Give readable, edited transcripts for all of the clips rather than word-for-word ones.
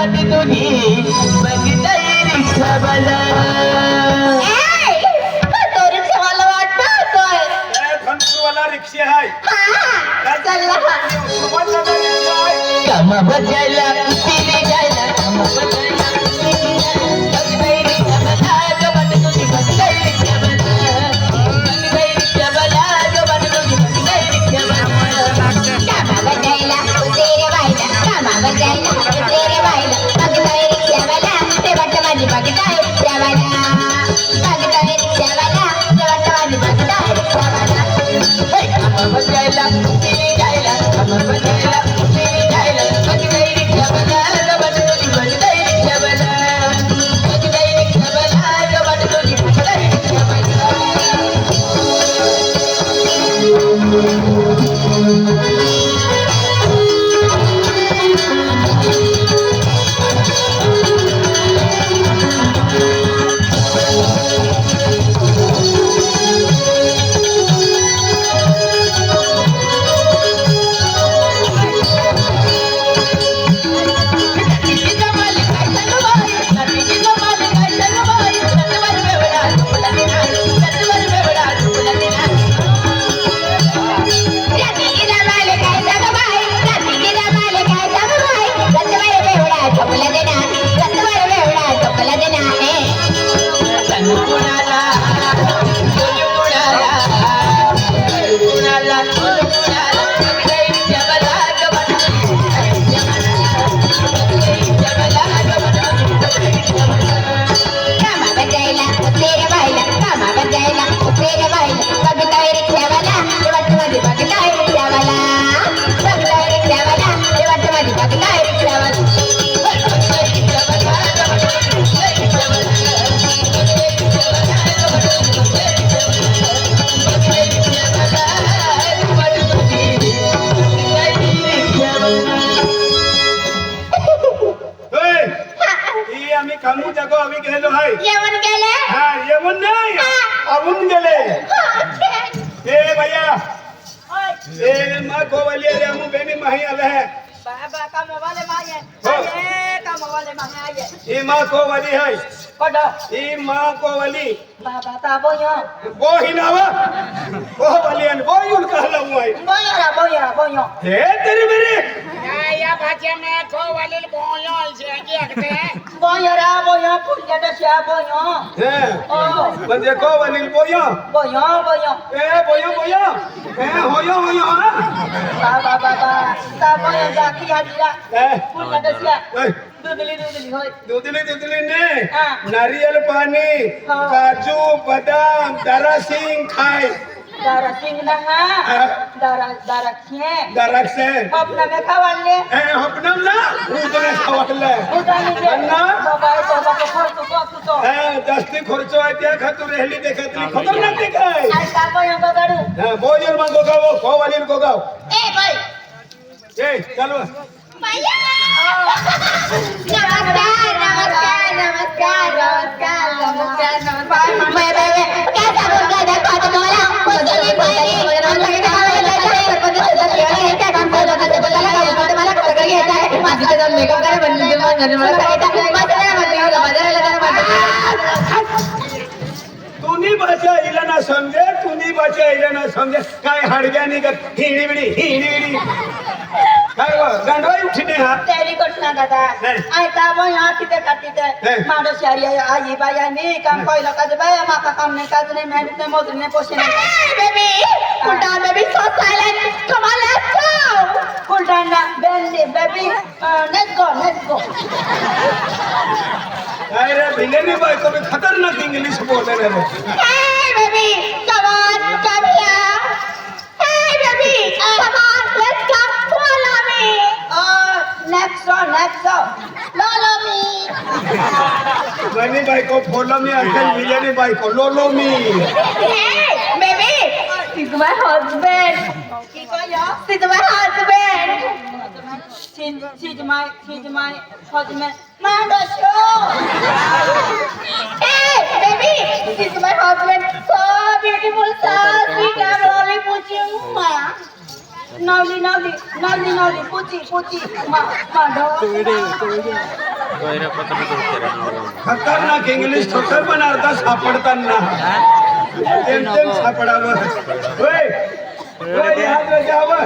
वाट तुझी बघताय रिक्षावाला तो रिक्षावाला वाट पाहतोय वाला रिक्षा आहे काय चला कामा बघायला तिने जायला कामा बघायला बघताय रिक्षावाला ग वाट तुझी बघताय रिक्षावाला बघताय रिक्षावाला ग वाट तुझी बघताय रिक्षावाला कामा बजायला तेरे बाईला कामा बजायला तेरे बाईला बघताय रिक्षावाला ते वाट माझी बघताय रिक्षावाला बघताय रिक्षावाला ते वाट माझी बघताय रिक्षावाला कामा बघायला तिने जायला कामा बघायला तिने जायला बघताय रिक्षावाला ग वाट तुझी बघताय रिक्षावाला बघताय रिक्षावाला ग वाट तुझी बघताय रिक्षावाला कामू जागो आम्ही गेलो आहे जेवण केले हा येऊन नाही आवून गेले ए भैया ए मां गोवाली रे मु बेनी माही आले है बाबा काम वाले माये आये काम वाले माये आये ई मां गोवाली है कोडो ई मां गोवाली बाबा ता बोयो वो ही नावा गोवाली अन वो यून कहला हूं है बोयो हे तेरी मेरी या भाषा में गोवाली बोयो से कहते हैं बोयो पुण्य दशा बोयो हे ओ म्हणजे गोवाली बोयो बोयो ए बोयो ए होयो बाबा ता बोयो जा किया दिला ए पुण्य दशा ए दूधली होय दूधली ने हाँ। नारियल पानी हाँ। काजू बादाम दरासिंग खाए दारा सिंह ना हाँ। दारा खे दरक से अपना में खवाले ए हपनम ना उतने सवाले उदानी दे अन्ना बाबा तो बाबा खर्च तो ए दस्ती खर्चो आहे त्या खातू रेहली देखतली खबर ना ते काय आई का बोयो गगाडू हां बोजर मांगो गाव गोवालीन को गाव ए भाई ए चलो भैया नमस्कार मैं कैसा बोल रहा है बात बोला बोली क्या काम कर रहा था बोला लगा तुम्हारा कर गया है माझी तर मेकअप करे बनली मला मला करायचा माझ्या मध्ये बाजाराला जाणार तुनी भाषा इला ना समजे तुनी भाषा इला ना समजे काय हडग्या निघत हिडी काय गांडवाई उठीने हा तेरी घटना दादा आई का वो यहाँ किते काटीते माडो शारी आई बाया ने काम पहिला काज बाया माका काम ने काज ने मेहनत ने मजूर ने पोषण बेबी कुलटा baby so silent come on let's go कुलटा ना बेबी लेट्स गो काय रे भिलेनी बायको भी खतरनाक इंग्लिश बोलने रे hey baby come on come here hey baby come on let's go follow me next follow me बनी बायको फॉलो मी असेल भिलेनी बायको लोलो मी hey baby he's my husband he's my husband she's my husband Mando show hey baby he's my husband so beautiful so sweet I'm only pushing Navali Navali Navali Navali पुची पुची Madhav खतरनाक English थोडं पण अर्धा सापडताना तेम सापडावं होय होय याद जावं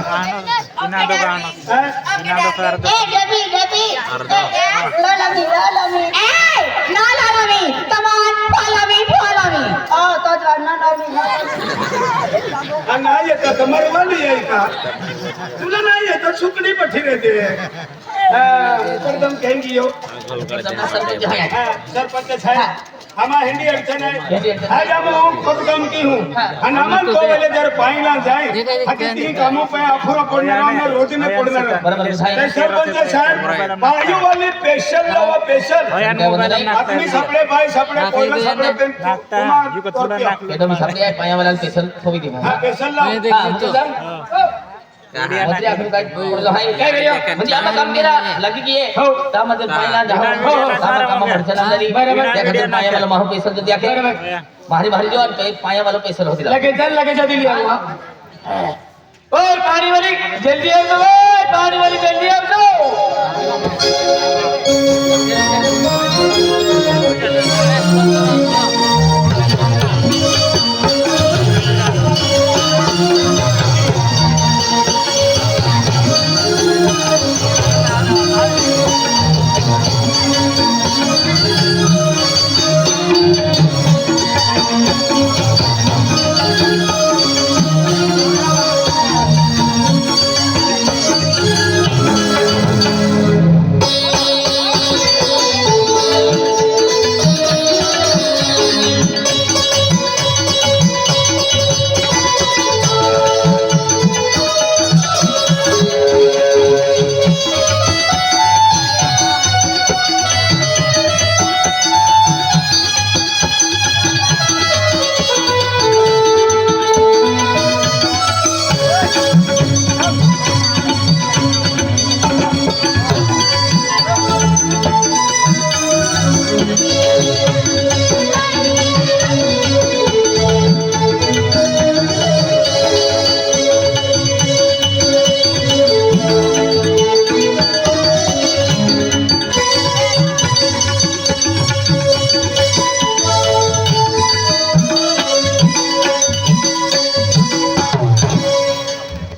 नाही येतं तर मरवा नाही आहे का तुला नाही येतं सुकडी पठी रहते एकदम कहेंगी हो सरपंच साहब हमा हिंदी अड़चन है आज हम खुद कम की हूँ अनामन को वाले जर पाइला जाए अतिथि कामों पे अफुरा पड़ने में रोज में पड़ने सरपंच साहब बाजू वाले स्पेशल लो स्पेशल अपनी सपड़े भाई सपड़े कोला सपड़े पे एकदम सपडे आहे पायावाला स्पेशल थोडी दे हां स्पेशल लो मंत्री आपण काय बोललो आहे काय करूया म्हणजे आता काम केला लगी की हो त्यामध्ये पायला जाऊ काम खर्चला जरी त्याकडे पायावाला माहो पैसा द्या के भारी भारी जो पायावाला पैसा होती लगे दिली ओए पानी वाली जल्दी आओ ओए पानी वाली जल्दी आओ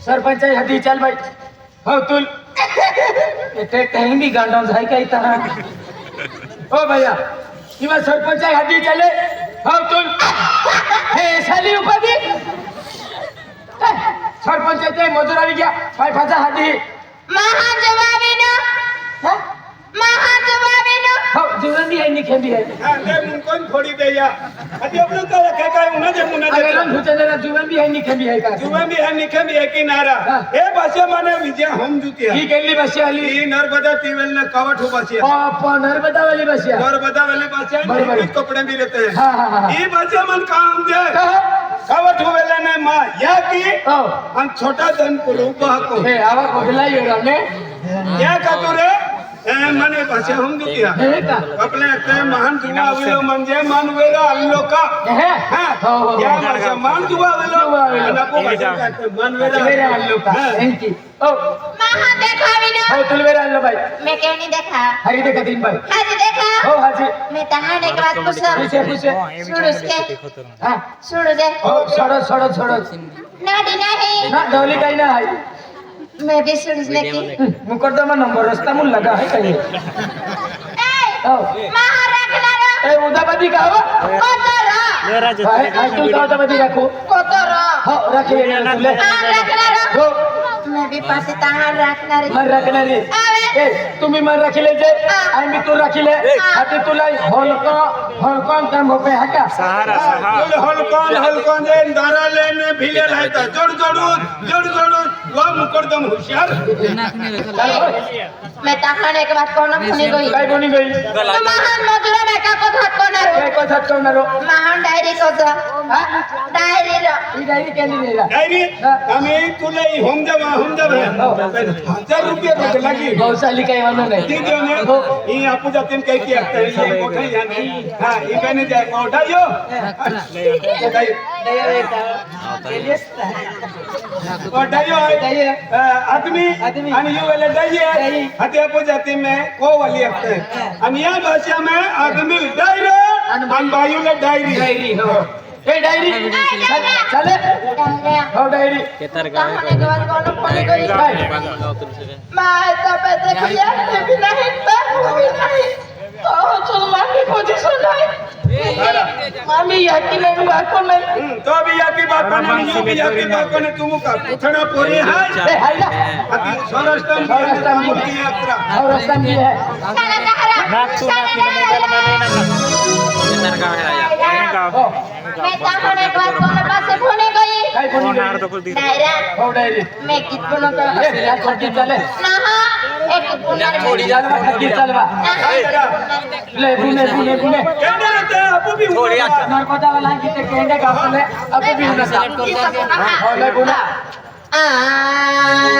सरपंच हाती चल भाई हो तुल ते कहीं भी गांडों जाए का इतना ओ भैया किंवा सरपंच हाती चले हो तुल हे साली उपाधी सरपंच ते मजुरावी घ्या पायफाचा हाती हो जीवन भी है निखे भी है हां ते मुंकोन थोड़ी दे या अभी अपन का काय काय उना दे मुना दे अरे भूचनेला जीवन भी है निखे भी है का जीवन भी है निखे भी है की नारा हे भाषा माने विजय हम जुती है ही केली भाषा आली ही नर्मदा तीवेल ने कवट हो भाषा हां नर्मदा वाली भाषा बरोबर कपड़े भी रहते हैं हां ये भाषा मन काम दे कवट होवेला ने मां या की हम छोटा धन पुरुष को हे आवा कोडला येरा ने क्या का तू रे मने भाषा हम दुतिया आपले ते महान दुआ आविलो म्हणजे मानवेरा आविलो का हां या भाषा मान दुआ आविलो नको भाषा मानवेरा आविलो का थँक यू ओ महान देखाविनो हो तुलवेरा आलो भाई मैं क्यों नहीं देखा हरी देखा दिन भाई हाजी देखा हो हाजी मैं तहाने के बाद पूछो पूछे छोड़ उसके हां छोड़ दे हो छोड़ो नाडी नहीं ना डोली काही ना आहे मैं भी सुनने की मुकदमा नंबर रस्ता मुल लगा है कहीं ओ महाराखना ए उदाबदी का हो कोतरा भाई आज तू का उदाबदी रखो कोतरा हो रखिए तुले महाराखना हो मैं भी पासे तहान रखना रे मन रखणारी ए तुम्ही मन राखिले जे आम्ही तू राखिले आता तुला हलकन काम होते है का सहारा हलकन जे दारा लेने भिले रहता जोड़ वो मुकदम होशियार मैं तहाने के बाद कौन बनी गई काय बनी गई महान मधुरा में का कथा कोनारो काय कथात करणारो महान डायरी को डायरी रो ही डायरी केली नेला डायरी आम्ही तुला होम देवा 1000 रुपये तो लगी गौशाली काही म्हणू नाही ती देऊ ने ही आपू जातीन काही की आता ही मोठा या नाही हां ही काय नाही जाय मोठा यो और डाइयो आदमी आणि यू वाले डाइये हत्या को जाती में को वाली अपने आणि या भाषा में आदमी डायरे आणि बायूला डायरी हे डायरी चले हो डायरी कहाने के बाद कौन फोन गई मैं तो पैसे किया भी नहीं तो भी नहीं तो चल मामी पोजीशन है मामी याकी नहीं बात को मैं तो भी या की बात करना यू भी या की बात करना तुम का उठना पोरी है ए हाय ना अति सौराष्ट्र मूर्ति यात्रा और रास्ता भी है हो मैं कहाने के बाद कौन पास से फोन गई काय कोणी डायरा हो डायरी मैं कित बोलो तो ए या छोटी चले ना एक थोड़ी चलवा खड्डी चलवा ले बुने कहने रहते हैं आपको भी थोड़ी नरकोदा वाला गीते केंडे गावले अब भी होना किस को ना हो ले बुना आ